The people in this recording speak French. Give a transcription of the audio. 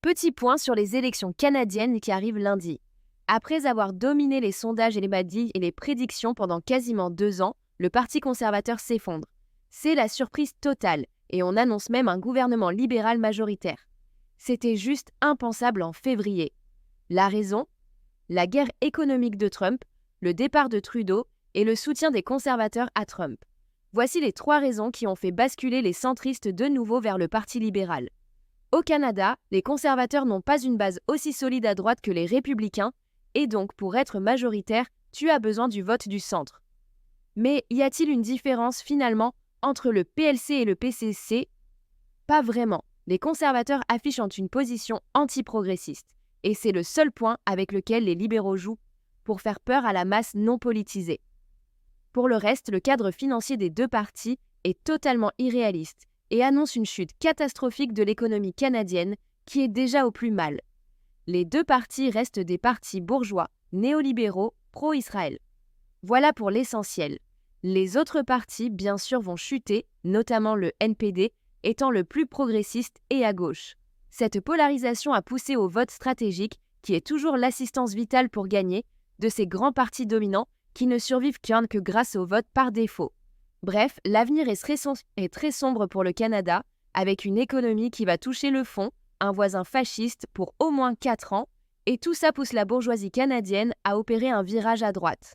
Petit point sur les élections canadiennes qui arrivent lundi. Après avoir dominé les sondages et les prédictions pendant quasiment 2 ans, le Parti conservateur s'effondre. C'est la surprise totale et on annonce même un gouvernement libéral majoritaire. C'était juste impensable en février. La raison ? La guerre économique de Trump, le départ de Trudeau et le soutien des conservateurs à Trump. Voici les 3 raisons qui ont fait basculer les centristes de nouveau vers le Parti libéral. Au Canada, les conservateurs n'ont pas une base aussi solide à droite que les républicains, et donc pour être majoritaire, tu as besoin du vote du centre. Mais y a-t-il une différence finalement entre le PLC et le PCC ? Pas vraiment. Les conservateurs affichent une position anti-progressiste, et c'est le seul point avec lequel les libéraux jouent pour faire peur à la masse non politisée. Pour le reste, le cadre financier des 2 partis est totalement irréaliste et annonce une chute catastrophique de l'économie canadienne qui est déjà au plus mal. Les 2 partis restent des partis bourgeois, néolibéraux, pro-Israël. Voilà pour l'essentiel. Les autres partis, bien sûr, vont chuter, notamment le NPD, étant le plus progressiste et à gauche. Cette polarisation a poussé au vote stratégique, qui est toujours l'assistance vitale pour gagner, de ces grands partis dominants qui ne survivent que grâce au vote par défaut. Bref, l'avenir est très sombre pour le Canada, avec une économie qui va toucher le fond, un voisin fasciste pour au moins 4 ans, et tout ça pousse la bourgeoisie canadienne à opérer un virage à droite.